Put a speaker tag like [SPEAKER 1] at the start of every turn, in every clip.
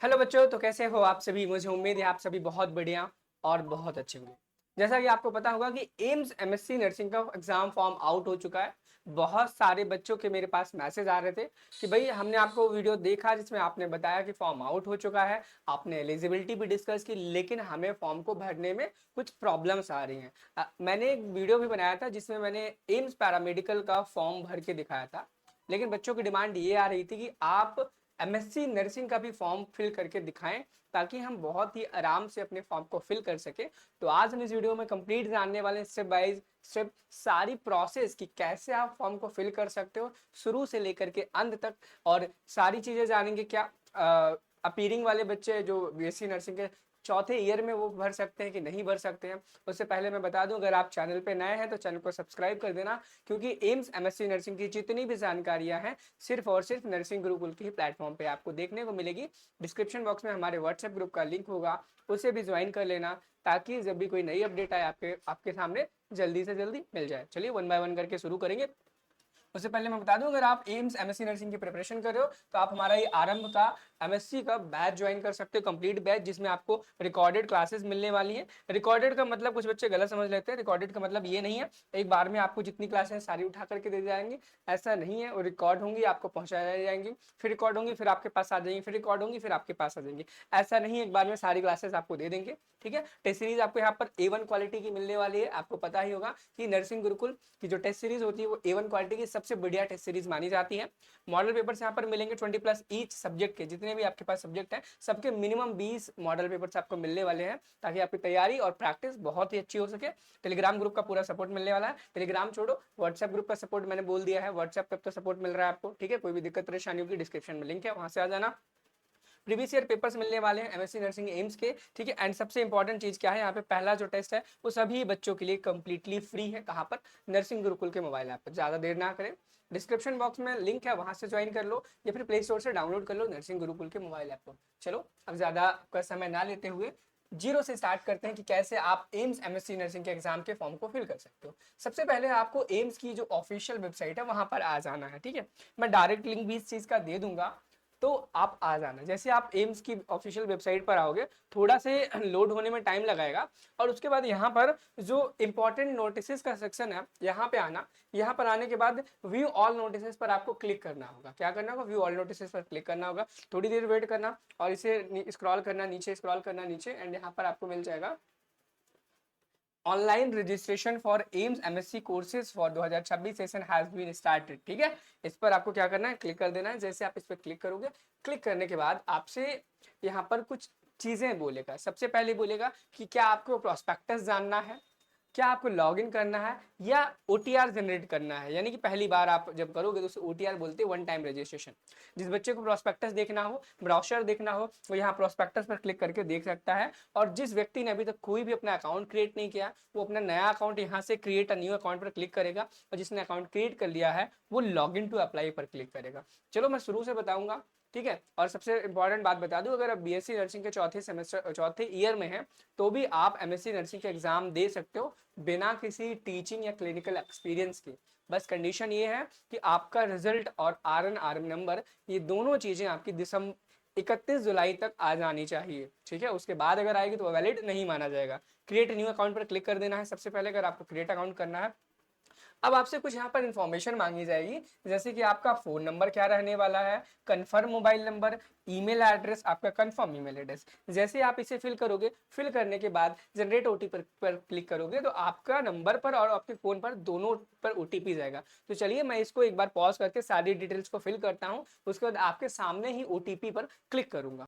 [SPEAKER 1] Hello बच्चों, तो कैसे हो आप सभी। मुझे उम्मीद है आप सभी बहुत बढ़िया और बहुत अच्छे होंगे। जैसा कि आपको पता होगा कि एम्स एमएससी नर्सिंग का एग्जाम फॉर्म आउट हो चुका है। बहुत सारे बच्चों के मेरे पास मैसेज आ रहे थे कि भाई हमने आपको वीडियो देखा जिसमें आपने बताया कि फॉर्म आउट हो चुका है, आपने एलिजिबिलिटी भी डिस्कस की, लेकिन हमें फॉर्म को भरने में कुछ प्रॉब्लम्स आ रही हैं। मैंने एक वीडियो भी बनाया था जिसमें मैंने एम्स पैरामेडिकल का फॉर्म भर के दिखाया था, लेकिन बच्चों की डिमांड ये आ रही थी कि आप एमएससी नर्सिंग का भी फॉर्म फिल करके दिखाएं ताकि हम बहुत ही आराम से अपने फॉर्म को फिल कर सके। तो आज हम इस वीडियो में कंप्लीट जानने वाले हैं स्टेप बाय स्टेप सारी प्रोसेस कि कैसे आप फॉर्म को फिल कर सकते हो शुरू से लेकर के अंत तक। और सारी चीजें जानेंगे क्या अपीयरिंग वाले बच्चे जो बीएससी नर्सिंग के चौथे ईयर में वो भर सकते हैं कि नहीं भर सकते हैं। उससे पहले मैं बता दूं, अगर आप चैनल पे नए हैं तो चैनल को सब्सक्राइब कर देना, क्योंकि एम्स एमएससी नर्सिंग की जितनी भी जानकारियां हैं सिर्फ और सिर्फ नर्सिंग गुरुकुल के ही प्लेटफॉर्म पे आपको देखने को मिलेगी। डिस्क्रिप्शन बॉक्स में हमारे व्हाट्सएप ग्रुप का लिंक होगा, उसे भी ज्वाइन कर लेना ताकि जब भी कोई नई अपडेट आए आपके सामने जल्दी से जल्दी मिल जाए। चलिए वन बाय वन करके शुरू करेंगे। उससे पहले मैं बता दूं, अगर आप एम्स एमएससी नर्सिंग की प्रिपरेशन कर रहे हो तो आप हमारा ये आरंभ का एमएससी का बैच ज्वाइन कर सकते हो, कंप्लीट बैच, जिसमें आपको रिकॉर्डेड क्लासेस मिलने वाली हैं। रिकॉर्डेड का मतलब कुछ बच्चे गलत समझ लेते हैं। रिकॉर्डेड का मतलब ये नहीं है एक बार में आपको जितनी क्लासेस सारी उठा करके दे जाएंगे, ऐसा नहीं है। वो रिकॉर्ड होंगी, आपको पहुंचाई जाएंगी, फिर रिकॉर्ड होंगी, फिर आपके पास आ जाएंगी, फिर रिकॉर्ड होंगी, फिर आपके पास आ जाएंगी। ऐसा नहीं है एक बार में सारी क्लासेस आपको दे देंगे। ठीक है, टेस्ट सीरीज आपको यहाँ पर A1 क्वालिटी की मिलने वाली है। आपको पता ही होगा कि नर्सिंग गुरुकुल की जो टेस्ट सीरीज होती है वो A1 क्वालिटी की सबसे बढ़िया टेस्ट सीरीज मानी जाती है। मॉडल पेपर्स यहाँ पर मिलेंगे 20+ ईच सब्जेक्ट के, जितने भी आपके पास सब्जेक्ट हैं सबके मिनिमम 20 मॉडल पेपर्स आपको मिलने वाले हैं, ताकि आपकी तैयारी और प्रैक्टिस बहुत ही अच्छी हो सके। टेलीग्राम ग्रुप का पूरा सपोर्ट मिलने वाला है। टेलीग्राम छोड़ो, व्हाट्सएप ग्रुप का सपोर्ट मैंने बोल दिया है। व्हाट्सएप पे तो सपोर्ट मिल रहा है आपको। ठीक है, कोई भी दिक्कत परेशानी होगी डिस्क्रिप्शन में लिंक है, वहां से आ जाना। प्रीवियस ईयर पेपर्स मिलने वाले हैं एमएससी नर्सिंग एम्स के। ठीक है, एंड सबसे इंपॉर्टेंट चीज क्या है, यहाँ पे पहला जो टेस्ट है वो सभी बच्चों के लिए कंप्लीटली फ्री है। कहाँ पर? नर्सिंग गुरुकुल के मोबाइल ऐप पर। ज्यादा देर ना करें, डिस्क्रिप्शन बॉक्स में लिंक है, वहां से ज्वाइन कर लो या फिर प्ले स्टोर से डाउनलोड कर लो नर्सिंग गुरुकुल के मोबाइल ऐप को। चलो अब ज्यादा का समय ना लेते हुए जीरो से स्टार्ट करते हैं कि कैसे आप एम्स एमएससी नर्सिंग के एग्जाम के फॉर्म को फिल कर सकते हो। सबसे पहले आपको एम्स की जो ऑफिशियल वेबसाइट है वहां पर आ जाना है। ठीक है, मैं डायरेक्ट लिंक भी इस चीज का दे दूंगा, तो आप आ जाना। जैसे आप एम्स की ऑफिशियल वेबसाइट पर आओगे, थोड़ा से लोड होने में टाइम लगाएगा, और उसके बाद यहाँ पर जो इंपॉर्टेंट नोटिस का सेक्शन है यहाँ पे आना। यहाँ पर आने के बाद व्यू ऑल नोटिस पर आपको क्लिक करना होगा। क्या करना होगा? व्यू ऑल नोटिस पर क्लिक करना होगा। थोड़ी देर वेट करना और इसे स्क्रॉल करना नीचे, स्क्रॉल करना नीचे, एंड यहाँ पर आपको मिल जाएगा online registration for AIIMS MSc courses for 2026 session has been started. ठीक है, इस पर आपको क्या करना है? क्लिक कर देना है। जैसे आप इस पर क्लिक करोगे, क्लिक करने के बाद आपसे यहाँ पर कुछ चीजें बोलेगा। सबसे पहले बोलेगा कि क्या आपको प्रोस्पेक्टस जानना है, क्या आपको लॉगिन करना है, या ओटीआर जनरेट करना है। यानी कि पहली बार आप जब करोगे तो उसे ओटीआर बोलते हैं, वन टाइम रजिस्ट्रेशन। जिस बच्चे को प्रोस्पेक्टस देखना हो, ब्राउशर देखना हो, वो यहाँ प्रोस्पेक्टस पर क्लिक करके देख सकता है। और जिस व्यक्ति ने अभी तक कोई भी अपना अकाउंट क्रिएट नहीं किया, वो अपना नया अकाउंट यहाँ से क्रिएट अ न्यू अकाउंट पर क्लिक करेगा, और जिसने अकाउंट क्रिएट कर लिया है वो लॉग इन टू अप्लाई पर क्लिक करेगा। चलो मैं शुरू से बताऊंगा। ठीक है, और सबसे इंपॉर्टेंट बात बता दूं, अगर आप बीएससी नर्सिंग के चौथे ईयर में हैं तो भी आप एमएससी नर्सिंग के एग्जाम दे सकते हो बिना किसी टीचिंग या क्लिनिकल एक्सपीरियंस के। बस कंडीशन ये है कि आपका रिजल्ट और आरएन नंबर, ये दोनों चीजें आपकी दिसंबर 31 जुलाई तक आ जानी चाहिए। ठीक है, उसके बाद अगर आएगी तो वैलिड नहीं माना जाएगा। क्रिएट न्यू अकाउंट पर क्लिक कर देना है सबसे पहले, अगर आपको क्रिएट अकाउंट करना है। अब आपसे कुछ यहाँ पर इंफॉर्मेशन मांगी जाएगी, जैसे कि आपका फोन नंबर क्या रहने वाला है, confirm mobile number, email address, आपका कंफर्म ईमेल एड्रेस। जैसे आप इसे फिल करोगे, फिल करने के बाद जनरेट ओटीपी पर क्लिक करोगे तो आपका नंबर पर और आपके फोन पर दोनों पर ओटीपी जाएगा। तो चलिए मैं इसको एक बार पॉज करके सारी डिटेल्स को फिल करता हूँ, उसके बाद आपके सामने ही ओटीपी पर क्लिक करूंगा।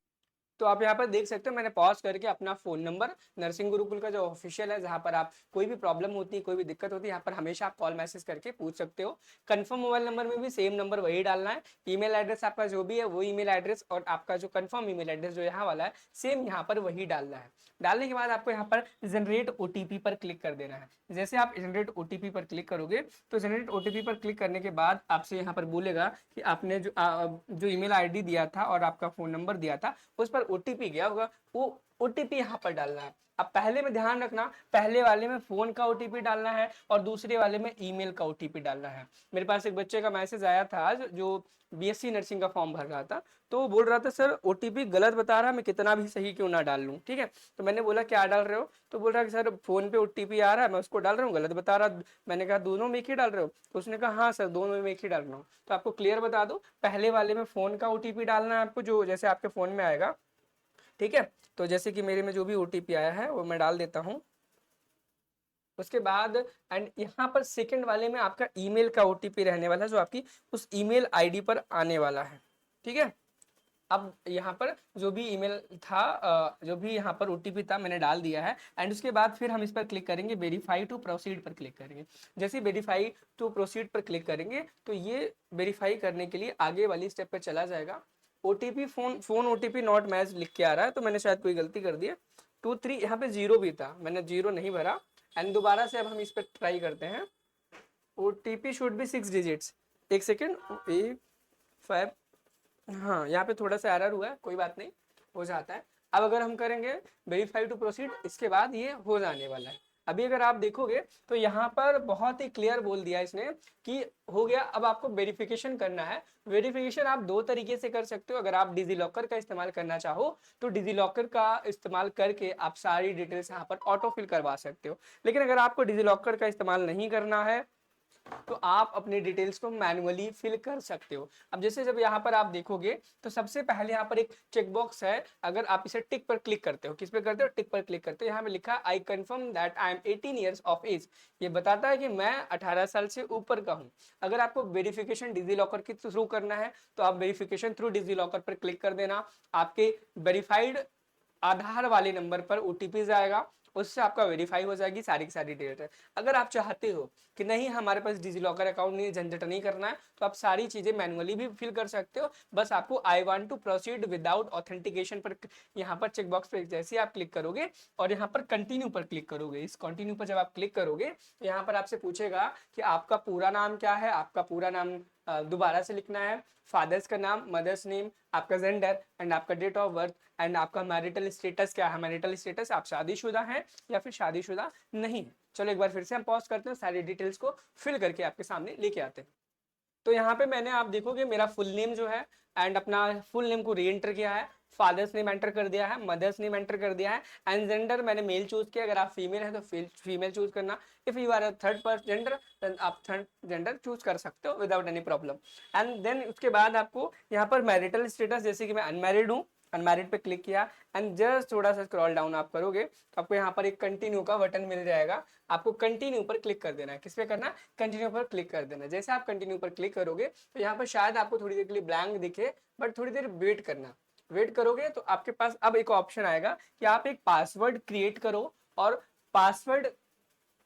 [SPEAKER 1] तो आप यहाँ पर देख सकते हो मैंने पॉज करके अपना फोन नंबर, नर्सिंग गुरुकुल का जो ऑफिशियल है, जहाँ पर आप कोई भी प्रॉब्लम होती है, कोई भी दिक्कत होती है, यहाँ पर हमेशा आप कॉल मैसेज करके पूछ सकते हो। कंफर्म मोबाइल नंबर में भी सेम नंबर वही डालना है। ईमेल एड्रेस आपका जो भी है वो ईमेल एड्रेस, और आपका जो कंफर्म ईमेल एड्रेस जो यहाँ वाला है सेम यहाँ पर वही डालना है। डालने के बाद आपको यहाँ पर जनरेट ओटीपी पर क्लिक कर देना है। जैसे आप जनरेट ओटीपी पर क्लिक करोगे तो जनरेट ओटीपी पर क्लिक करने के बाद आपसे यहाँ पर बोलेगा कि आपने जो ईमेल आईडी दिया था और आपका फोन नंबर दिया था उस पर ओटीपी गया होगा, वो ओटीपी यहाँ पर डालना है। अब पहले में ध्यान रखना, पहले वाले में फोन का ओटीपी डालना है और दूसरे वाले में ईमेल का ओटीपी डालना है। मेरे पास एक बच्चे का मैसेज आया था आज जो बीएससी नर्सिंग का फॉर्म भर रहा था, तो वो बोल रहा था सर ओटीपी गलत बता रहा है, मैं कितना भी सही क्यों ना डाल लूँ। ठीक है, तो मैंने बोला क्या डाल रहे हो, तो बोल रहा है कि सर फोन पे ओटीपी आ रहा है, मैं उसको डाल रहा हूँ, गलत बता रहा। मैंने कहा दोनों में एक ही डाल रहे हो, तो उसने कहा हाँ सर दोनों में एक ही डाल रहा हूँ। तो आपको क्लियर बता दो, पहले वाले में फोन का ओटीपी डालना है आपको, जो जैसे आपके फोन में आएगा। ठीक है, तो जैसे कि मेरे में जो भी ओटीपी आया है वो मैं डाल देता हूँ। उसके बाद एंड यहाँ पर सेकंड वाले में आपका ईमेल का ओटीपी रहने वाला है, जो आपकी उस ईमेल आईडी पर आने वाला है। ठीक है, अब यहाँ पर जो भी ईमेल था, जो भी यहाँ पर ओटीपी था मैंने डाल दिया है। एंड उसके बाद फिर हम इस पर क्लिक करेंगे, वेरीफाई टू प्रोसीड पर क्लिक करेंगे। जैसे ही वेरीफाई टू प्रोसीड पर क्लिक करेंगे तो ये वेरीफाई करने के लिए आगे वाली स्टेप पर चला जाएगा। OTP phone OTP not match लिख के आ रहा है, तो मैंने शायद कोई गलती कर दी है। 2 3 यहाँ पे 0 भी था, मैंने 0 नहीं भरा। एंड दोबारा से अब हम इस पर ट्राई करते हैं। OTP should be 6 digits. एक सेकेंड, 5, हाँ यहाँ पे थोड़ा सा एरर हुआ है, कोई बात नहीं, हो जाता है। अब अगर हम करेंगे वेरीफाई टू प्रोसीड, इसके बाद ये हो जाने वाला है। अभी अगर आप देखोगे तो यहाँ पर बहुत ही क्लियर बोल दिया इसने कि हो गया। अब आपको वेरिफिकेशन करना है। वेरिफिकेशन आप 2 तरीके से कर सकते हो। अगर आप डिजीलॉकर का इस्तेमाल करना चाहो तो डिजीलॉकर का इस्तेमाल करके आप सारी डिटेल्स यहाँ पर ऑटो फिल करवा सकते हो। लेकिन अगर आपको डिजीलॉकर का इस्तेमाल नहीं करना है तो आप अपने डिटेल्स को मैन्युअली फिल कर सकते हो। अब जैसे जब यहाँ पर आप देखोगे तो सबसे पहले यहाँ पर एक चेकबॉक्स है, अगर आप इसे टिक पर क्लिक करते हो, किस पे करते हो, टिक पर क्लिक करते हो, यहाँ पे लिखा है I confirm that I am 18 years of age. ये बताता है कि मैं 18 साल से ऊपर का हूँ। अगर आपको वेरिफिकेशन डिजीलॉकर के थ्रू करना है तो आप वेरिफिकेशन थ्रू डिजीलॉकर पर क्लिक कर देना। आपके वेरीफाइड आधार वाले नंबर पर ओटीपी जाएगा, उससे आपका वेरीफाई हो जाएगी सारी की सारी डिटेल। अगर आप चाहते हो कि नहीं हमारे पास डिजीलॉकर अकाउंट नहीं, झंझट नहीं करना है, तो आप सारी चीजें मैनुअली भी फिल कर सकते हो। बस आपको I want to proceed without authentication पर यहाँ पर चेकबॉक्स पे जैसे आप क्लिक करोगे और यहाँ पर कंटिन्यू पर क्लिक करोगे, इस कंटिन्यू पर जब आप क्लिक करोगे तो यहाँ पर आपसे पूछेगा कि आपका पूरा नाम क्या है। आपका पूरा नाम दोबारा से लिखना है, फादर्स का नाम, मदर्स नेम, आपका जेंडर एंड आपका डेट ऑफ बर्थ एंड आपका मैरिटल स्टेटस क्या है। मैरिटल स्टेटस आप शादीशुदा हैं या फिर शादीशुदा नहीं है। चलो एक बार फिर से हम पॉज करते हैं, सारी डिटेल्स को फिल करके आपके सामने लेके आते हैं। तो यहाँ पे मैंने, आप देखोगे मेरा फुल नेम जो है एंड अपना फुल नेम को री एंटर किया है, फादर्स नेम एंटर कर दिया है, मदर्स नेम एंटर कर दिया है एंड जेंडर मैंने मेल चूज किया। अगर आप फीमेल है तो फीमेल चूज करना। If you are third person gender then आप थर्ड जेंडर चूज कर सकते हो without any problem. And then उसके बाद आपको यहाँ पर मैरिटल स्टेटस, जैसे कि मैं अनमैरिड हूँ, अनमैरिड पे क्लिक किया एंड जस्ट थोड़ा सा स्क्रॉल डाउन आप करोगे तो आपको यहाँ पर एक कंटिन्यू का बटन मिल जाएगा। आपको कंटिन्यू पर क्लिक कर देना है। किस पे करना है, कंटिन्यू पर क्लिक कर देना है। जैसे आप कंटिन्यू पर क्लिक करोगे तो यहाँ पर शायद आपको थोड़ी देर के लिए ब्लैंक दिखे, बट थोड़ी देर वेट करना। वेट करोगे तो आपके पास अब एक ऑप्शन आएगा कि आप एक पासवर्ड क्रिएट करो और पासवर्ड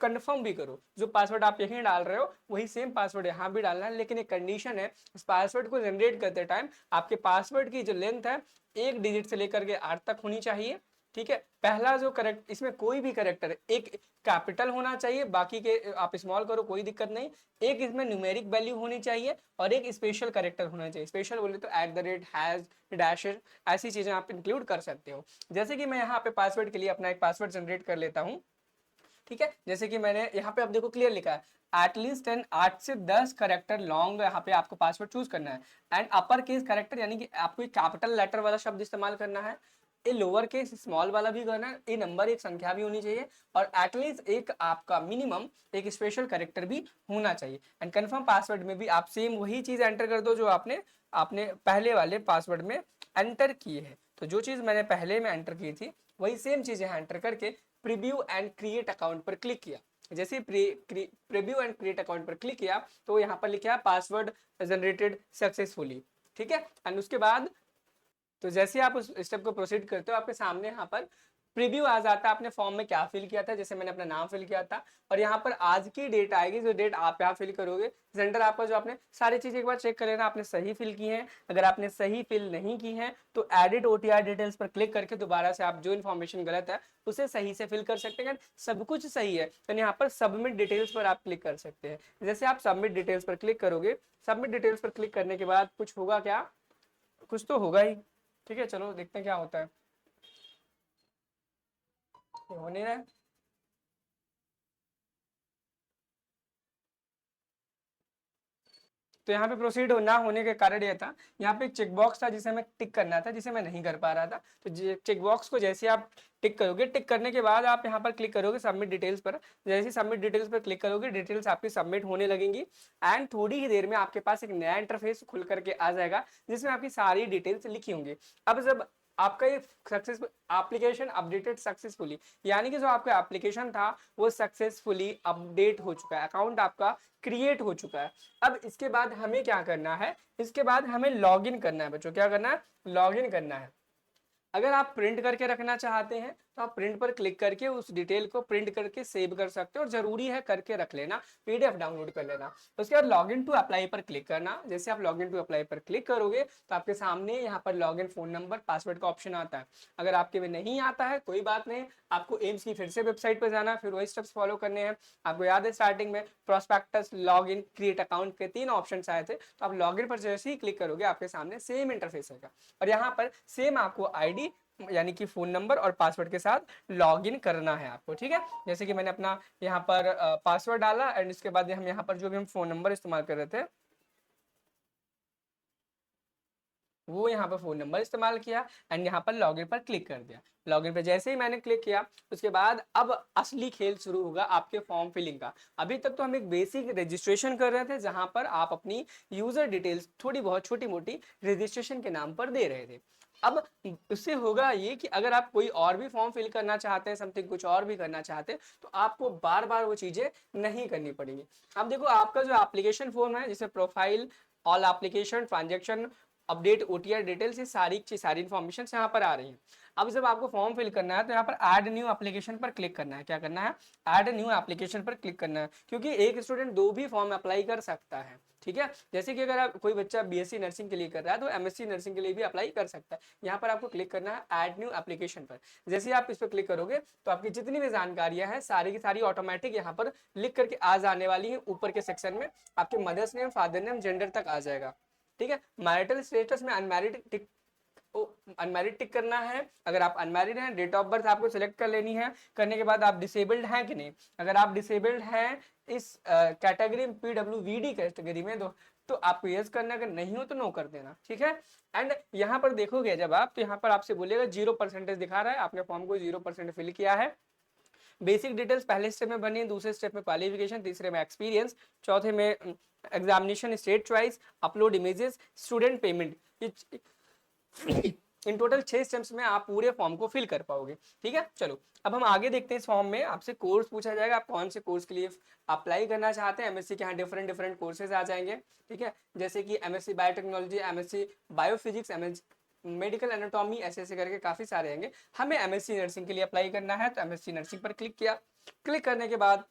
[SPEAKER 1] कंफर्म भी करो। जो पासवर्ड आप यहीं डाल रहे हो वही सेम पासवर्ड यहाँ भी डालना है, लेकिन एक कंडीशन है, इस पासवर्ड को जनरेट करते टाइम आपके पासवर्ड की जो लेंथ है 1 डिजिट से लेकर के 8 तक होनी चाहिए। ठीक है, पहला जो करेक्ट, इसमें कोई भी करेक्टर एक कैपिटल होना चाहिए, बाकी के आप स्मॉल करो कोई दिक्कत नहीं। एक इसमें न्यूमेरिक वैल्यू होनी चाहिए और एक स्पेशल करेक्टर होना चाहिए। स्पेशल बोले तो @ हैज, डैशेस, ऐसी चीजें आप इंक्लूड कर सकते हो। जैसे कि मैं यहाँ पे पासवर्ड के लिए अपना एक पासवर्ड जनरेट कर लेता हूँ। ठीक है, जैसे कि मैंने यहाँ पे आप देखो क्लियर लिखा है एटलीस्ट 8 से 10 करेक्टर लॉन्ग यहाँ पे आपको पासवर्ड चूज करना है। एंड अपर केस करेक्टर यानी कि आपको एक कैपिटल लेटर वाला शब्द इस्तेमाल करना है, ये लोअर केस स्मॉल वाला भी करना है, ये नंबर एक संख्या भी होनी चाहिए और एटलीस्ट एक आपका मिनिमम एक स्पेशल करेक्टर भी होना चाहिए। एंड कंफर्म पासवर्ड में भी आप सेम वही चीज एंटर कर दो जो आपने आपने पहले वाले पासवर्ड में एंटर की है। तो जो चीज मैंने पहले में एंटर की थी वही सेम चीज यहाँ एंटर करके प्रीव्यू एंड क्रिएट अकाउंट पर क्लिक किया। जैसे प्रीव्यू एंड क्रिएट अकाउंट पर क्लिक किया तो यहाँ पर लिखा है पासवर्ड जनरेटेड सक्सेसफुली। ठीक है, एंड उसके बाद तो जैसे आप उस स्टेप को प्रोसीड करते हो आपके सामने यहाँ पर प्रीव्यू आ जाता है, आपने फॉर्म में क्या फिल किया था। जैसे मैंने अपना नाम फिल किया था और यहाँ पर आज की डेट आएगी, जो डेट आप यहाँ फिल करोगे। जेंडर आपका जो आपने सारी चीज एक बार चेक कर लेना आपने सही फिल की है। अगर आपने सही फिल नहीं की है तो एडिट OTR डिटेल्स पर क्लिक करके दोबारा से आप जो इन्फॉर्मेशन गलत है उसे सही से फिल कर सकते हैं। सब कुछ सही है तो यहाँ पर सबमिट डिटेल्स पर आप क्लिक कर सकते हैं। जैसे आप सबमिट डिटेल्स पर क्लिक करोगे, सबमिट डिटेल्स पर क्लिक करने के बाद कुछ होगा क्या, कुछ तो होगा ही। ठीक है, चलो देखते हैं क्या होता है। हो नहीं रहा है। तो यहाँ पे प्रोसीड ना होने के कारण ये था, यहाँ पे एक चेकबॉक्स था जिसे हमें टिक करना था, जिसे मैं नहीं कर पा रहा था। तो चेकबॉक्स को जैसे आप टिक करोगे, टिक करने के बाद आप यहाँ पर क्लिक करोगे सबमिट डिटेल्स पर। जैसे सबमिट डिटेल्स पर क्लिक करोगे, डिटेल्स आपकी सबमिट होने लगेंगी एंड थोड़ी ही देर में आपके पास एक नया इंटरफेस खुल करके आ जाएगा जिसमें आपकी सारी डिटेल्स लिखी होंगी। अब जब आपका ये सक्सेसफुल एप्लीकेशन अपडेटेड सक्सेसफुली, यानी कि जो आपका एप्लीकेशन था वो सक्सेसफुली अपडेट हो चुका है, अकाउंट आपका क्रिएट हो चुका है। अब इसके बाद हमें क्या करना है, इसके बाद हमें लॉगिन करना है बच्चों। क्या करना है? लॉगिन करना है। अगर आप प्रिंट करके रखना चाहते हैं तो आप प्रिंट पर क्लिक करके उस डिटेल को प्रिंट करके सेव कर सकते हो, और जरूरी है करके रख लेना, पीडीएफ डाउनलोड कर लेना। उसके बाद लॉगिन टू अप्लाई पर क्लिक करना। जैसे आप लॉगिन टू अप्लाई पर क्लिक करोगे तो आपके सामने यहाँ पर लॉगिन फोन नंबर पासवर्ड का ऑप्शन आता है। अगर आपके में नहीं आता है कोई बात नहीं, आपको एम्स की फिर से वेबसाइट पर जाना, फिर वही स्टेप्स फॉलो करने हैं। आपको याद है स्टार्टिंग में प्रोस्पेक्टस, लॉगिन, क्रिएट अकाउंट के 3 ऑप्शन आए थे। तो आप लॉगिन पर जैसे ही क्लिक करोगे आपके सामने सेम इंटरफेस आएगा, और यहाँ पर सेम आपको आईडी यानी कि फोन नंबर और पासवर्ड के साथ लॉगिन करना है आपको। ठीक है, जैसे कि मैंने अपना यहाँ पर पासवर्ड डाला एंड इसके बाद हम यहाँ पर जो भी हम फोन नंबर इस्तेमाल कर रहे थे वो यहाँ पर फोन नंबर इस्तेमाल किया एंड यहाँ पर लॉगिन पर क्लिक कर दिया। लॉगिन पे जैसे ही मैंने क्लिक किया उसके बाद अब असली खेल शुरू होगा आपके फॉर्म फिलिंग का। अभी तक तो हम एक बेसिक रजिस्ट्रेशन कर रहे थे जहां पर आप अपनी यूजर डिटेल्स थोड़ी बहुत छोटी मोटी रजिस्ट्रेशन के नाम पर दे रहे थे। अब उससे होगा ये कि अगर आप कोई और भी फॉर्म फिल करना चाहते हैं, समथिंग कुछ और भी करना चाहते हैं, तो आपको बार बार वो चीजें नहीं करनी पड़ेंगी। अब देखो आपका जो एप्लीकेशन फॉर्म है जिसे profile, all application, transaction, update, OTR details, ये सारी इन्फॉर्मेशन यहाँ पर आ रही है। अब जब आपको फॉर्म फिल करना है तो यहाँ पर ऐड न्यू एप्लीकेशन पर क्लिक करना है। क्या करना है? ऐड न्यू एप्लीकेशन पर क्लिक करना है, क्योंकि एक स्टूडेंट 2 भी फॉर्म अप्लाई कर सकता है। ठीक है, जैसे कि अगर आप कोई बच्चा बीएससी नर्सिंग के लिए कर रहा है तो एमएससी नर्सिंग के लिए भी अप्लाई कर सकता है। यहाँ पर आपको क्लिक करना है ऐड न्यू एप्लीकेशन पर। जैसे ही आप इस पर क्लिक करोगे तो आपकी जितनी भी जानकारियां हैं सारी की सारी ऑटोमेटिक यहाँ पर लिख करके आ जाने वाली है। ऊपर के सेक्शन में आपके mother's name, father name, gender तक आ जाएगा। ठीक है, मैरिटल स्टेटस में अनमैरिड टिक, अनमैरिड टिक करना है। अगर आप अनमैरिड हैं, डेट ऑफ बर्थ आपको सिलेक्ट कर लेनी है। करने के बाद आप डिसेबल्ड हैं कि नहीं, अगर आप डिसेबल्ड हैं इस कैटेगरी में, पीडब्ल्यूवीडी कैटेगरी में, तो आपको यस करना, अगर नहीं हो तो नो कर देना। ठीक है, एंड यहाँ पर देखोगे जब आप, तो यहाँ पर आपसे बोलेगा 0% दिखा रहा है, आपने फॉर्म को 0% फिल किया है। बेसिक डिटेल्स पहले स्टेप में बनी है, दूसरे स्टेप में क्वालिफिकेशन, तीसरे में एक्सपीरियंस, चौथे में examination state choice, upload images, student payment. In total 6 steps में आप पूरे फॉर्म को फिल कर पाओगे। ठीक है, चलो अब हम आगे देखते हैं। इस फॉर्म में आपसे कोर्स पूछा जाएगा, आप कौन से कोर्स के लिए अप्लाई करना चाहते हैं। एमएससी के यहाँ डिफरेंट कोर्सेज आ जाएंगे। ठीक है, जैसे कि MSc biotechnology, MSc biophysics, MSc medical anatomy, ऐसे करके काफी सारे आएंगे। हमें एमएससी नर्सिंग के लिए अप्लाई करना है तो एमएससी नर्सिंग पर क्लिक किया। क्लिक करने के बाद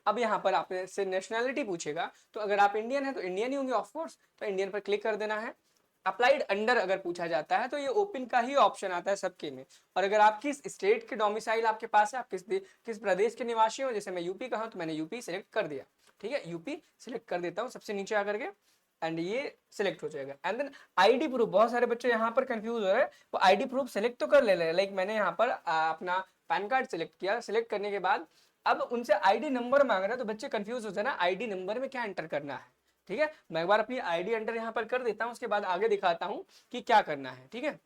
[SPEAKER 1] अब यहाँ पर आपने से नेशनैलिटी पूछेगा, तो अगर आप इंडियन है तो इंडियन ही होंगे ऑफ कोर्स, तो इंडियन पर क्लिक कर देना है। अप्लाइड अंडर अगर पूछा जाता है तो ये ओपन का ही ऑप्शन आता है सबके में। और अगर आप किस स्टेट के डोमिसाइल आपके पास है, आप किस प्रदेश के निवासी हो, जैसे मैं यूपी का हूं तो मैंने यूपी सिलेक्ट कर दिया। ठीक है, यूपी सिलेक्ट कर देता हूँ सबसे नीचे आकर के, एंड ये सिलेक्ट हो जाएगा। एंड देन आईडी प्रूफ, बहुत सारे बच्चे यहाँ पर कंफ्यूज हो रहे हैं, वो आईडी प्रूफ सिलेक्ट तो कर ले रहे हैं। लाइक मैंने यहाँ पर अपना पैन कार्ड सिलेक्ट किया। सिलेक्ट करने के बाद अब उनसे आईडी नंबर मांग रहा है, तो बच्चे कंफ्यूज होते हैं ना आईडी नंबर में क्या एंटर करना है। ठीक है, मैं एक बार अपनी आईडी एंटर यहाँ पर कर देता हूँ, उसके बाद आगे दिखाता हूँ कि क्या करना है। ठीक है,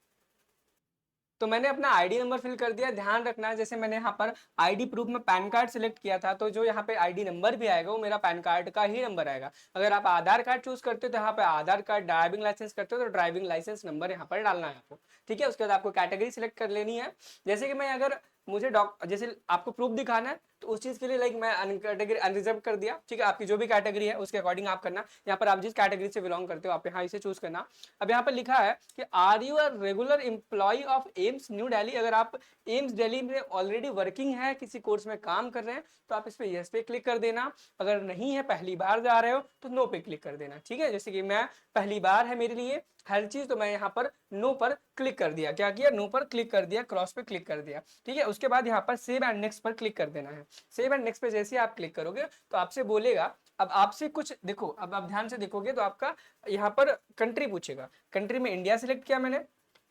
[SPEAKER 1] तो मैंने अपना आईडी नंबर फिल कर दिया। ध्यान रखना है, जैसे मैंने यहाँ पर आईडी प्रूफ में पैन कार्ड सिलेक्ट किया था, तो जो यहाँ पे आईडी नंबर भी आएगा वो मेरा पैन कार्ड का ही नंबर आएगा। अगर आप आधार कार्ड चूज करते हो तो यहाँ पे आधार कार्ड, ड्राइविंग लाइसेंस करते हो तो ड्राइविंग लाइसेंस नंबर यहाँ पर डालना है आपको। ठीक है, उसके बाद आपको कैटेगरी सिलेक्ट कर लेनी है। जैसे कि मैं अगर मुझे जैसे आपको प्रूफ दिखाना है तो उस चीज के लिए लाइक मैं कैटेगरी अनरिजर्व कर दिया। ठीक है, आपकी जो भी कैटेगरी है उसके अकॉर्डिंग आप करना। यहाँ पर आप जिस कैटेगरी से बिलोंग करते हो आप यहाँ इसे चूज करना। अब यहाँ पर लिखा है कि are you a regular employ of AIIMS New Delhi, अगर आप एम्स दिल्ली में ऑलरेडी वर्किंग है, किसी कोर्स में काम कर रहे हैं, तो आप इस पे यस पे क्लिक कर देना। अगर नहीं है, पहली बार जा रहे हो, तो नो पे क्लिक कर देना। ठीक है, जैसे कि मैं पहली बार है मेरे लिए हर चीज, तो मैं यहाँ पर नो पर क्लिक कर दिया। क्या किया? नो पर क्लिक कर दिया, क्रॉस पे क्लिक कर दिया। ठीक है, उसके बाद यहाँ पर सेव एंड नेक्स्ट पर क्लिक कर देना है। सेव एंड नेक्स्ट पे जैसे आप क्लिक करोगे तो आपसे बोलेगा, अब आपसे कुछ देखो, अब आप ध्यान से देखोगे तो आपका यहाँ पर कंट्री पूछेगा। कंट्री में इंडिया सिलेक्ट किया मैंने,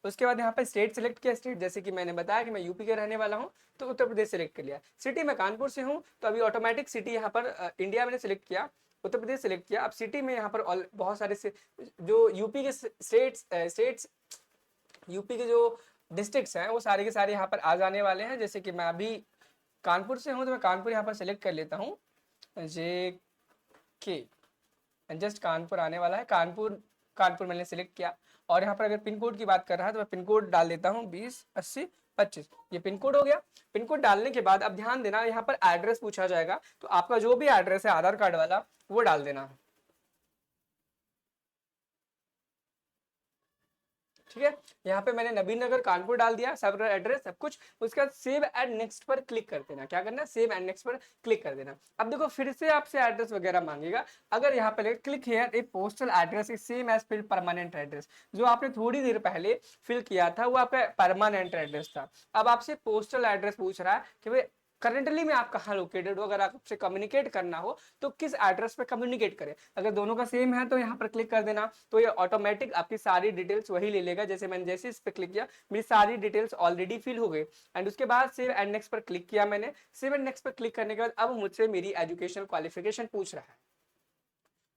[SPEAKER 1] उसके बाद यहाँ पे स्टेट सेलेक्ट किया, स्टेट जैसे कि मैंने बताया कि मैं यूपी का रहने वाला हूँ तो उत्तर प्रदेश सेलेक्ट कर लिया। सिटी मैं कानपुर से हूँ तो अभी ऑटोमेटिक सिटी यहाँ पर इंडिया मैंने सिलेक्ट किया, उत्तर प्रदेश सेलेक्ट किया। अब सिटी में यहाँ पर बहुत सारे से जो यूपी के स्टेट्स यूपी के जो डिस्ट्रिक्ट्स हैं वो सारे के सारे यहाँ पर आ जाने वाले हैं। जैसे कि मैं अभी कानपुर से हूँ तो मैं कानपुर यहाँ पर सेलेक्ट कर लेता हूँ, जे के जस्ट कानपुर आने वाला है, कानपुर मैंने सिलेक्ट किया। और यहाँ पर अगर पिन कोड की बात कर रहा है तो मैं पिन कोड डाल देता हूँ 208025, ये पिन कोड हो गया। पिन कोड डालने के बाद अब ध्यान देना यहाँ पर एड्रेस पूछा जाएगा, तो आपका जो भी एड्रेस है आधार कार्ड वाला वो डाल देना, ठीक है। यहाँ पे मैंने नवीन नगर कानपुर डाल दिया, सब एड्रेस सब कुछ। उसके बाद सेव एंड नेक्स्ट पर क्लिक कर देना। क्या करना है, सेव एंड नेक्स्ट पर क्लिक कर देना। अब देखो फिर से आपसे एड्रेस वगैरह मांगेगा। अगर यहाँ पे click here a postal address is same as fill permanent address, जो आपने थोड़ी देर पहले फिल किया था वो आपका परमानेंट एड्रेस था। अब आपसे पोस्टल एड्रेस पूछ रहा है कि भाई करंटली में आप कहाँ लोकेटेड हो, अगर आपसे कम्युनिकेट करना हो तो किस एड्रेस पे कम्युनिकेट करें। अगर दोनों का सेम है तो यहाँ पर क्लिक कर देना, तो ये ऑटोमेटिक आपकी सारी डिटेल्स वही ले लेगा। जैसे मैंने जैसे इस पे क्लिक किया मेरी सारी डिटेल्स ऑलरेडी फिल हो गई। एंड उसके बाद सेव एंड नेक्स्ट पर क्लिक किया मैंने। सेव एंड नेक्स्ट पर क्लिक करने के बाद अब मुझसे मेरी एजुकेशनल क्वालिफिकेशन पूछ रहा है।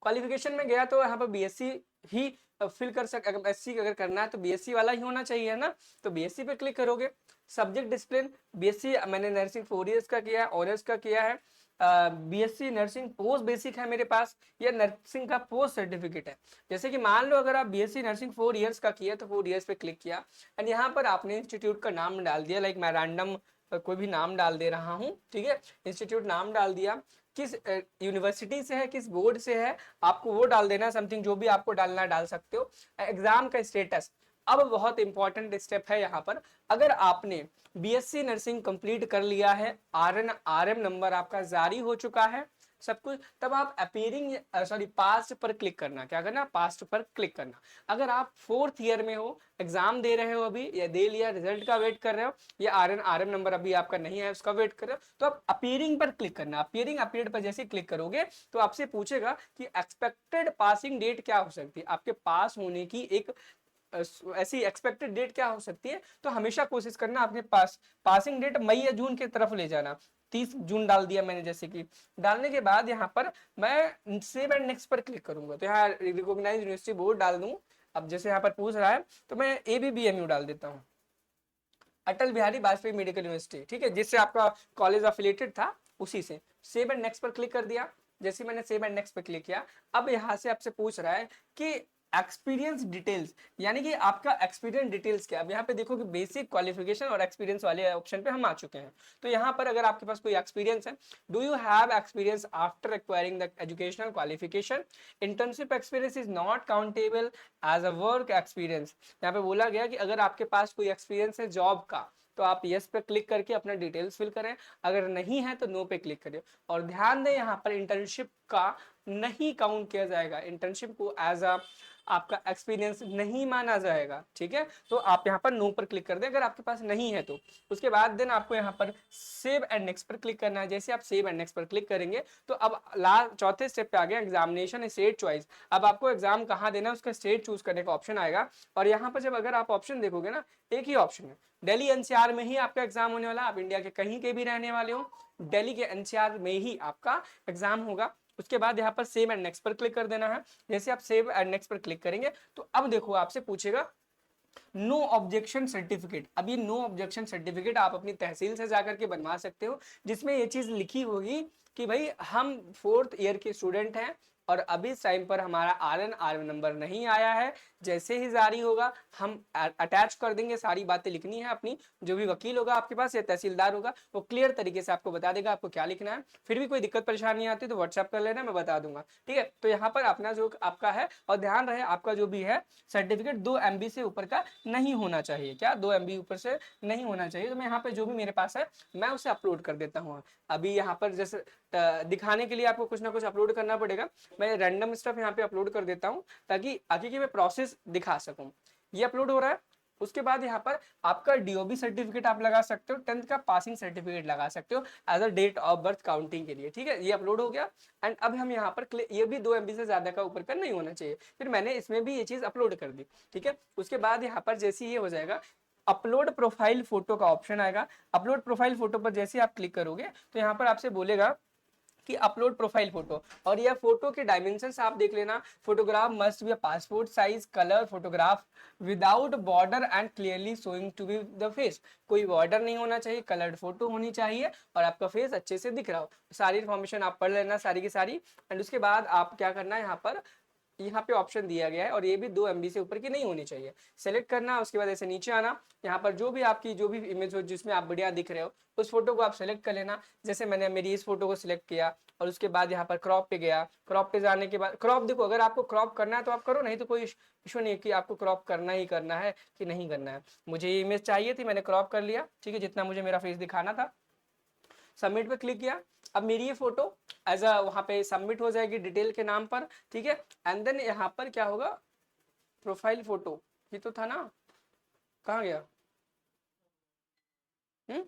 [SPEAKER 1] क्वालिफिकेशन में गया तो यहाँ पर बीएससी ही फिल कर सक, अगर एससी अगर करना है तो बीएससी वाला ही होना चाहिए ना, तो बीएससी पे क्लिक करोगे। सब्जेक्ट डिसिप्लिन बीएससी मैंने नर्सिंग 4 इयर्स का किया है, ऑनर्स का किया है। बीएससी नर्सिंग पोस्ट बेसिक है मेरे पास, या नर्सिंग का पोस्ट सर्टिफिकेट है। जैसे कि मान लो अगर आप बीएससी नर्सिंग 4 इयर्स का किया तो 4 इयर्स पे क्लिक किया एंड यहाँ पर आपने इंस्टीट्यूट का नाम डाल दिया। लाइक मैं रैंडम कोई भी नाम डाल दे रहा हूँ, ठीक है। इंस्टीट्यूट नाम डाल दिया, किस यूनिवर्सिटी से है, किस बोर्ड से है, आपको वो डाल देना। समथिंग जो भी आपको डालना डाल सकते हो। एग्जाम का स्टेटस, अब बहुत इंपॉर्टेंट स्टेप है यहाँ पर। अगर आपने बीएससी नर्सिंग कंप्लीट कर लिया है, आरएम नंबर आपका जारी हो चुका है सब कुछ, तब आप अपीयरिंग पास्ट पर क्लिक करना। क्या करना, पास्ट पर क्लिक करना। अगर आप 4th ईयर में हो, एग्जाम दे रहे हो अभी, या दे लिया, रिजल्ट का वेट कर रहे हो, या आरएम नंबर अभी आपका नहीं है उसका वेट कर रहे हो, तो आप अपीयरिंग पर क्लिक करना। अपीयरिंग पर जैसे क्लिक करोगे तो आपसे पूछेगा कि एक्सपेक्टेड पासिंग डेट क्या हो सकती है, आपके पास होने की एक ऐसी एक्सपेक्टेड डेट क्या हो सकती है। तो हमेशा कोशिश करना अपने पास पासिंग डेट मई या जून की तरफ ले जाना। 30 जून डाल दिया मैंने। जैसे कि डालने के बाद यहाँ पर मैं सेव एंड नेक्स्ट पर क्लिक करूंगा तो यहाँ रिकॉग्नाइज्ड यूनिवर्सिटी बोर्ड डाल दूं। अब जैसे यहाँ पर पूछ रहा है तो मैं ABBMU डाल देता हूँ, अटल बिहारी वाजपेयी मेडिकल यूनिवर्सिटी, ठीक है, जिससे आपका कॉलेज अफिलिएटेड था उसी से। सेव एंड नेक्स्ट पर क्लिक कर दिया। जैसे मैंने सेव एंड नेक्स्ट पर क्लिक किया, अब यहाँ से आपसे पूछ रहा है कि एक्सपीरियंस डिटेल्स, यानी कि आपका एक्सपीरियंस डिटेल्स क्या। अब यहाँ पे देखो कि बेसिक क्वालिफिकेशन और एक्सपीरियंस वाले ऑप्शन पे हम आ चुके हैं। तो यहाँ पर अगर आपके पास कोई एक्सपीरियंस है, do you have experience after acquiring the educational qualification, internship experience is not countable as a work experience. यहाँ पे बोला गया कि अगर आपके पास कोई एक्सपीरियंस है जॉब का तो आप यस पे क्लिक करके अपना डिटेल्स फिल करें, अगर नहीं है तो नो पे क्लिक करें। और ध्यान दें यहाँ पर इंटर्नशिप का नहीं काउंट किया जाएगा, इंटर्नशिप को एज अ आपका एक्सपीरियंस नहीं माना जाएगा, ठीक है। तो आप यहाँ पर नो पर क्लिक कर दें अगर आपके पास नहीं है तो। उसके बाद देन आपको यहाँ पर सेव एंड नेक्स्ट पर क्लिक करना है। जैसे आप सेव एंड नेक्स्ट पर क्लिक करेंगे तो अब लास्ट चौथे स्टेप पे आ गया एग्जामिनेशन स्टेट चॉइस। अब आपको एग्जाम कहाँ देना है उसका स्टेट चूज करने का ऑप्शन आएगा। और यहाँ पर जब अगर आप ऑप्शन देखोगे ना, एक ही ऑप्शन है, दिल्ली एनसीआर में ही आपका एग्जाम होने वाला। आप इंडिया के कहीं के भी रहने वाले हो, दिल्ली के एनसीआर में ही आपका एग्जाम होगा। उसके बाद यहाँ पर सेव एंड नेक्स्ट पर क्लिक कर देना है। जैसे आप सेव एंड नेक्स्ट पर क्लिक करेंगे तो अब देखो आपसे पूछेगा नो ऑब्जेक्शन सर्टिफिकेट। अब ये नो ऑब्जेक्शन सर्टिफिकेट आप अपनी तहसील से जाकर के बनवा सकते हो, जिसमें ये चीज लिखी होगी कि भाई हम 4th ईयर के स्टूडेंट हैं और अभी इस टाइम पर हमारा आरएन नंबर नहीं आया है। जैसे ही जारी होगा हम अटैच कर देंगे, सारी बातें लिखनी है अपनी। जो भी वकील होगा आपके पास या तहसीलदार होगा वो क्लियर तरीके से आपको बता देगा आपको क्या लिखना है। फिर भी कोई दिक्कत परेशानी आती है तो व्हाट्सएप कर लेना, मैं बता दूंगा, ठीक है। तो यहाँ पर अपना जो आपका है, और ध्यान रहे आपका जो भी है सर्टिफिकेट 2 MB से ऊपर का नहीं होना चाहिए। क्या 2 MB ऊपर से नहीं होना चाहिए। तो मैं यहाँ पे जो भी मेरे पास है मैं उसे अपलोड कर देता हूँ। अभी यहाँ पर जैसे दिखाने के लिए आपको कुछ ना कुछ अपलोड करना पड़ेगा। मैं रैंडम स्टफ यहाँ पे अपलोड कर देता हूँ ताकि आगे की मैं प्रोसेस दिखा सकूँ। ये अपलोड हो रहा है, उसके बाद यहाँ पर आपका डीओबी सर्टिफिकेट आप लगा सकते हो, 10th का पासिंग सर्टिफिकेट लगा सकते हो as a date of birth counting के लिए, ठीक है। ये अपलोड हो गया। एंड अब हम यहाँ पर ये भी 2 MB से ज्यादा का ऊपर का नहीं होना चाहिए, फिर मैंने इसमें भी ये चीज अपलोड कर दी, ठीक है। उसके बाद यहाँ पर जैसे ये हो जाएगा, अपलोड प्रोफाइल फोटो का ऑप्शन आएगा। अपलोड प्रोफाइल फोटो पर जैसे आप क्लिक करोगे तो यहाँ पर आपसे बोलेगा कि अपलोड प्रोफाइल फोटो, और यह फोटो के डायमेंशंस आप देख लेना। Photograph must be passport size colour photograph without border and clearly showing to be the face. कोई बॉर्डर नहीं होना चाहिए, कलर्ड फोटो होनी चाहिए और आपका फेस अच्छे से दिख रहा हो। सारी इन्फॉर्मेशन आप पढ़ लेना सारी की सारी। एंड उसके बाद आप क्या करना है, यहाँ पे ऑप्शन दिया गया है और ये भी 2 MB से ऊपर की नहीं होनी चाहिए, सेलेक्ट करना। उसके बाद ऐसे नीचे आना, यहाँ पर जो भी आपकी जो भी इमेज हो जिसमें आप बढ़िया दिख रहे हो उस फोटो को आप सेलेक्ट कर लेना। जैसे मैंने मेरी इस फोटो को सिलेक्ट किया और उसके बाद यहाँ पर क्रॉप पे गया। क्रॉप पे जाने के बाद क्रॉप देखो, अगर आपको क्रॉप करना है तो आप करो, नहीं तो कोई इशू नहीं है कि आपको क्रॉप करना ही करना है कि नहीं करना है। मुझे ये इमेज चाहिए थी, मैंने क्रॉप कर लिया, ठीक है, जितना मुझे मेरा फेस दिखाना था। सबमिट पे क्लिक किया। अब मेरी ये फोटो एज अ वहां पे सबमिट हो जाएगी डिटेल के नाम पर, ठीक है। एंड देन यहाँ पर क्या होगा, प्रोफाइल फोटो ये तो था ना, कहाँ गया? हम्म,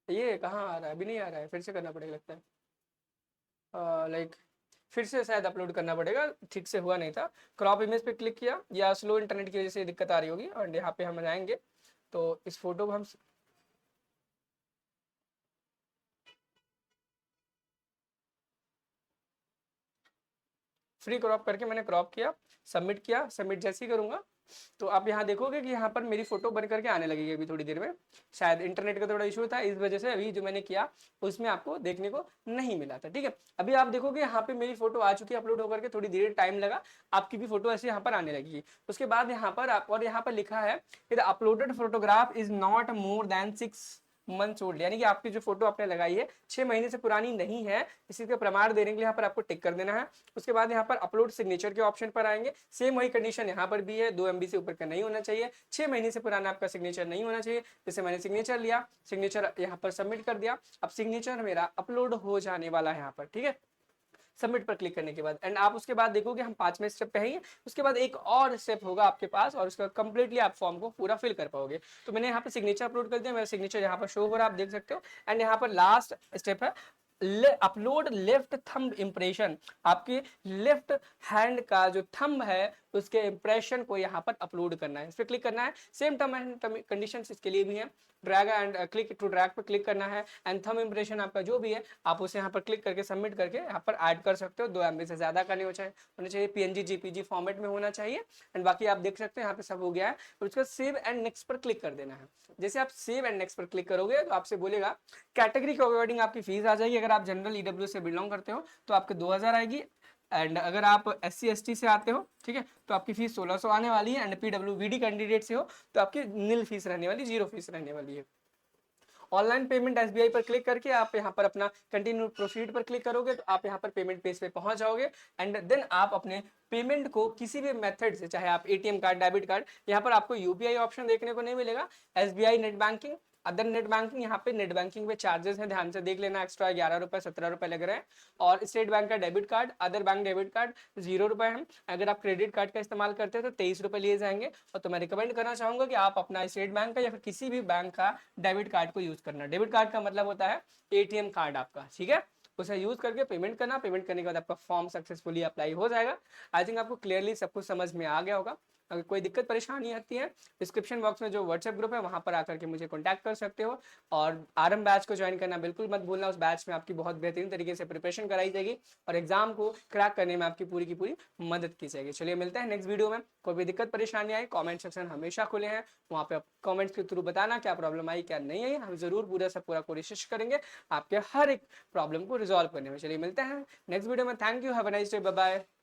[SPEAKER 1] ये कहाँ आ रहा है? अभी नहीं आ रहा है, फिर से करना पड़ेगा लगता है। लाइक फिर से शायद अपलोड करना पड़ेगा, ठीक से हुआ नहीं था। क्रॉप इमेज पे क्लिक किया, या स्लो इंटरनेट की वजह से दिक्कत आ रही होगी। और यहाँ पे हम जाएंगे तो इस फोटो को हम फ्री क्रॉप करके मैंने क्रॉप किया, सबमिट किया। सबमिट जैसे ही करूंगा तो आप यहाँ देखोगे कि यहाँ पर मेरी फोटो बन करके आने लगेगी अभी थोड़ी देर में। शायद इंटरनेट का थोड़ा इशू था, इस वजह से अभी जो मैंने किया उसमें आपको देखने को नहीं मिला था, ठीक है। अभी आप देखोगे यहाँ पे मेरी फोटो आ चुकी है अपलोड होकर के, थोड़ी देर टाइम लगा, आपकी भी फोटो ऐसे यहाँ पर आने लगेगी। उसके बाद यहाँ पर और यहाँ पर लिखा है कि the uploaded photograph is not more than 6 months old, यानी कि आपकी जो फोटो आपने लगाई है 6 महीने से पुरानी नहीं है। इसी का प्रमाण देने के लिए यहाँ पर आपको टिक कर देना है। उसके बाद यहाँ पर अपलोड सिग्नेचर के ऑप्शन पर आएंगे। सेम वही कंडीशन यहाँ पर भी है, 2 MB से ऊपर का नहीं होना चाहिए, 6 महीने से पुराना आपका सिग्नेचर नहीं होना चाहिए। जैसे मैंने सिग्नेचर लिया, सिग्नेचर यहाँ पर सबमिट कर दिया। अब सिग्नेचर मेरा अपलोड हो जाने वाला है यहाँ पर, ठीक है, सबमिट पर क्लिक करने के बाद। एंड आप उसके बाद देखोगे हम 5वें स्टेप पे हैं। उसके बाद एक और स्टेप होगा आपके पास और उसका कंप्लीटली आप फॉर्म को पूरा फिल कर पाओगे। तो मैंने यहाँ पे सिग्नेचर अपलोड कर दिया, मेरा सिग्नेचर यहाँ पर शो हो रहा है, आप देख सकते हो। एंड यहाँ पर लास्ट स्टेप है अपलोड लेफ्ट थंब इंप्रेशन। आपके लेफ्ट हैंड का जो थंब है उसके इंप्रेशन को यहाँ पर अपलोड करना है, इस पर क्लिक करना है। सेम टर्म एंड कंडीशंस इसके लिए भी है। Drag and click to drag पर क्लिक करना है। एंड थंब इंप्रेशन आपका जो भी है आप उसे यहाँ पर क्लिक करके सबमिट करके यहाँ पर ऐड कर सकते हो। 2 MB से ज्यादा का नहीं होना चाहिए, PNG JPG फॉर्मेट में होना चाहिए। एंड बाकी आप देख सकते हैं यहाँ पे सब हो गया है। और उसका सेव एंड नेक्स्ट पर क्लिक कर देना है। जैसे आप सेव एंड नेक्स्ट पर क्लिक करोगे तो आपसे बोलेगा कैटेगरी के अकॉर्डिंग आपकी फीस आ जाएगी। अगर आप जनरल EW से बिलोंग करते हो तो आपके 2000 आएगी। एंड अगर आप SC ST से आते हो, ठीक है, तो आपकी फीस 1600 आने वाली है। एंड PWBD कैंडिडेट से हो तो आपकी नील फीस रहने वाली, 0 फीस रहने वाली है। ऑनलाइन पेमेंट SBI पर क्लिक करके आप यहाँ पर अपना कंटिन्यू प्रोसीड पर क्लिक करोगे तो आप यहाँ पर पेमेंट पेज पे पहुंच जाओगे। एंड देन आप अपने पेमेंट को किसी भी मेथड से, चाहे आप ATM कार्ड, डेबिट कार्ड, यहाँ पर आपको UPI ऑप्शन देखने को नहीं मिलेगा। SBI net banking, other net banking, यहाँ पे नेट बैंकिंग पे चार्जेस है, ध्यान से देख लेना, एक्स्ट्रा 11 रुपए 17 रुपए लग रहे हैं। और स्टेट बैंक का debit card, other bank debit card 0 रुपए है। अगर आप क्रेडिट कार्ड का इस्तेमाल करते हैं तो 23 रुपए लिए जाएंगे। और तो मैं रिकमेंड करना चाहूंगा कि आप अपना स्टेट बैंक का या फिर किसी भी बैंक का डेबिट कार्ड को यूज करना। डेबिट कार्ड का मतलब होता है ATM कार्ड आपका, ठीक है, उसे यूज करके पेमेंट करना। पेमेंट करने के बाद आपका फॉर्म सक्सेसफुली अप्लाई हो जाएगा। आई थिंक आपको क्लियरली सब कुछ समझ में आ गया होगा। अगर कोई दिक्कत परेशानी आती है, डिस्क्रिप्शन बॉक्स में जो व्हाट्सएप ग्रुप है वहां पर आकर के मुझे कॉन्टैक्ट कर सकते हो। और RM बैच को ज्वाइन करना बिल्कुल मत भूलना, उस बैच में आपकी बहुत बेहतरीन तरीके से प्रिपरेशन कराई जाएगी और एग्जाम को क्रैक करने में आपकी पूरी की पूरी मदद की जाएगी। चलिए मिलते हैं नेक्स्ट वीडियो में। कोई भी दिक्कत परेशानी आई, कॉमेंट सेक्शन हमेशा खुले हैं, वहाँ पे आप कॉमेंट्स के थ्रू बताना क्या प्रॉब्लम आई क्या नहीं आई। हम जरूर पूरा सब पूरा कोशिश करेंगे आपके हर एक प्रॉब्लम को रिजॉल्व करने में। चलिए मिलते हैं नेक्स्ट वीडियो में। Thank you, have a nice day, bye bye.